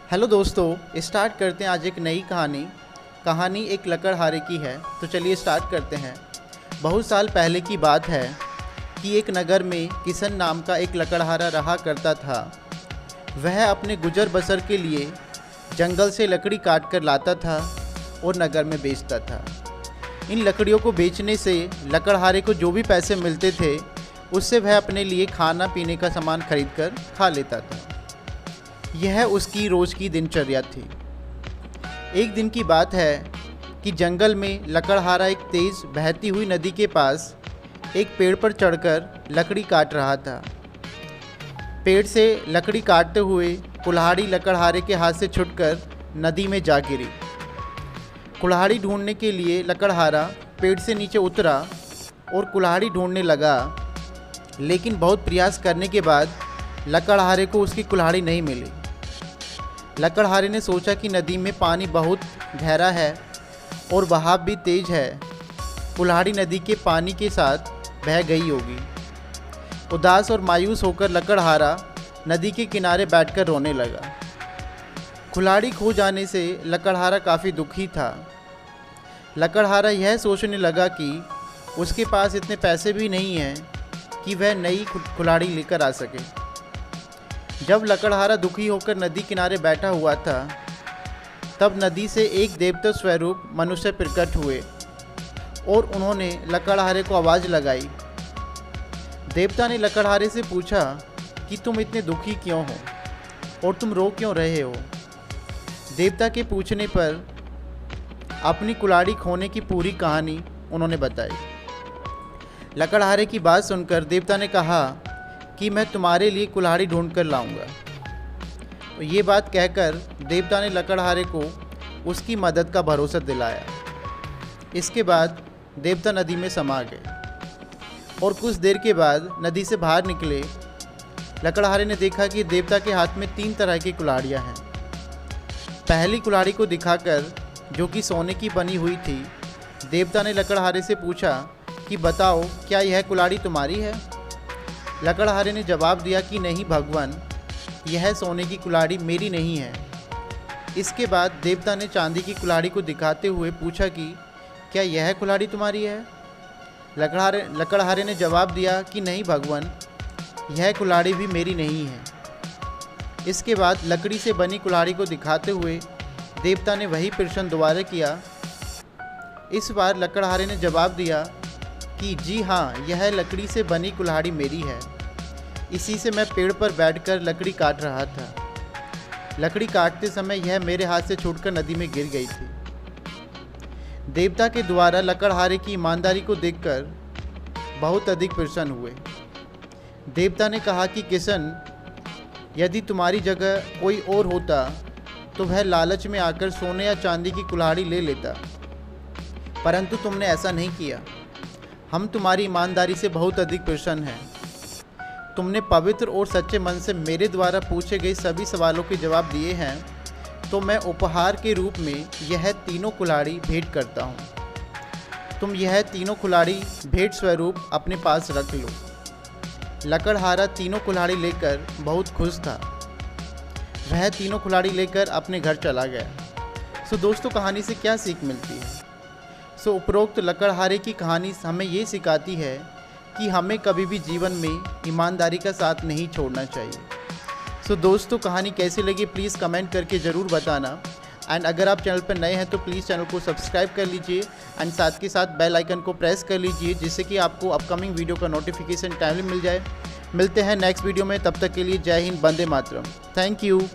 Hello दोस्तों, start करते हैं आज एक नई कहानी एक लकड़हारे की है। तो चलिए स्टार्ट करते हैं। बहुत साल पहले की बात है कि एक नगर में किशन नाम का एक लकड़हारा रहा करता था। वह अपने गुजर बसर के लिए जंगल से लकड़ी काट कर लाता था और नगर में बेचता था। इन लकड़ियों को बेचने से लकड़हारे को जो भी पैसे मिलते थे उससे वह अपने लिए खाना पीने का सामान खरीद कर खा लेता था। यह उसकी रोज़ की दिनचर्या थी। एक दिन की बात है कि जंगल में लकड़हारा एक तेज़ बहती हुई नदी के पास एक पेड़ पर चढ़कर लकड़ी काट रहा था। पेड़ से लकड़ी काटते हुए कुल्हाड़ी लकड़हारे के हाथ से छूटकर नदी में जा गिरी। कुल्हाड़ी ढूंढने के लिए लकड़हारा पेड़ से नीचे उतरा और कुल्हाड़ी ढूंढने लगा, लेकिन बहुत प्रयास करने के बाद लकड़हारे को उसकी कुल्हाड़ी नहीं मिली। लकड़हारे ने सोचा कि नदी में पानी बहुत गहरा है और बहाव भी तेज है, कुल्हाड़ी नदी के पानी के साथ बह गई होगी। उदास और मायूस होकर लकड़हारा नदी के किनारे बैठकर रोने लगा। कुल्हाड़ी खो जाने से लकड़हारा काफ़ी दुखी था। लकड़हारा यह सोचने लगा कि उसके पास इतने पैसे भी नहीं हैं कि वह नई कुल्हाड़ी लेकर आ सके। जब लकड़हारा दुखी होकर नदी किनारे बैठा हुआ था, तब नदी से एक देवता स्वरूप मनुष्य प्रकट हुए और उन्होंने लकड़हारे को आवाज़ लगाई। देवता ने लकड़हारे से पूछा कि तुम इतने दुखी क्यों हो और तुम रो क्यों रहे हो। देवता के पूछने पर अपनी कुल्हाड़ी खोने की पूरी कहानी उन्होंने बताई। लकड़हारे की बात सुनकर देवता ने कहा कि मैं तुम्हारे लिए कुल्हाड़ी ढूंढ कर लाऊंगा। तो ये बात कहकर देवता ने लकड़हारे को उसकी मदद का भरोसा दिलाया। इसके बाद देवता नदी में समा गए और कुछ देर के बाद नदी से बाहर निकले। लकड़हारे ने देखा कि देवता के हाथ में 3 तरह की कुल्हाड़ियाँ हैं। पहली कुल्हाड़ी को दिखाकर, जो कि सोने की बनी हुई थी, देवता ने लकड़हारे से पूछा कि बताओ, क्या यह कुल्हाड़ी तुम्हारी है? लकड़हारे ने जवाब दिया कि नहीं भगवान, यह सोने की कुल्हाड़ी मेरी नहीं है। इसके बाद देवता ने चांदी की कुल्हाड़ी को दिखाते हुए पूछा कि क्या यह कुल्हाड़ी तुम्हारी है? लकड़हारे ने जवाब दिया कि नहीं भगवान, यह कुल्हाड़ी भी मेरी नहीं है। इसके बाद लकड़ी से बनी कुल्हाड़ी को दिखाते हुए देवता ने वही प्रश्न दोबारा किया। इस बार लकड़हारे ने जवाब दिया कि जी हाँ, यह लकड़ी से बनी कुल्हाड़ी मेरी है। इसी से मैं पेड़ पर बैठकर लकड़ी काट रहा था। लकड़ी काटते समय यह मेरे हाथ से छूटकर नदी में गिर गई थी। देवता के द्वारा लकड़हारे की ईमानदारी को देखकर बहुत अधिक प्रसन्न हुए। देवता ने कहा कि किशन, यदि तुम्हारी जगह कोई और होता तो वह लालच में आकर सोने या चांदी की कुल्हाड़ी ले लेता, परंतु तुमने ऐसा नहीं किया। हम तुम्हारी ईमानदारी से बहुत अधिक प्रसन्न हैं। तुमने पवित्र और सच्चे मन से मेरे द्वारा पूछे गए सभी सवालों के जवाब दिए हैं, तो मैं उपहार के रूप में यह तीनों कुल्हाड़ी भेंट करता हूँ। तुम यह तीनों कुल्हाड़ी भेंट स्वरूप अपने पास रख लो। लकड़हारा तीनों कुल्हाड़ी लेकर बहुत खुश था। वह तीनों कुल्हाड़ी लेकर अपने घर चला गया। सो दोस्तों, कहानी से क्या सीख मिलती है? उपरोक्त लकड़हारे की कहानी हमें ये सिखाती है कि हमें कभी भी जीवन में ईमानदारी का साथ नहीं छोड़ना चाहिए। दोस्तों, कहानी कैसी लगी प्लीज़ कमेंट करके ज़रूर बताना। एंड अगर आप चैनल पर नए हैं तो प्लीज़ चैनल को सब्सक्राइब कर लीजिए एंड साथ के साथ बेल आइकन को प्रेस कर लीजिए, जिससे कि आपको अपकमिंग वीडियो का नोटिफिकेशन टाइमली मिल जाए। मिलते हैं नेक्स्ट वीडियो में, तब तक के लिए जय हिंद, वंदे मातरम। Thank you.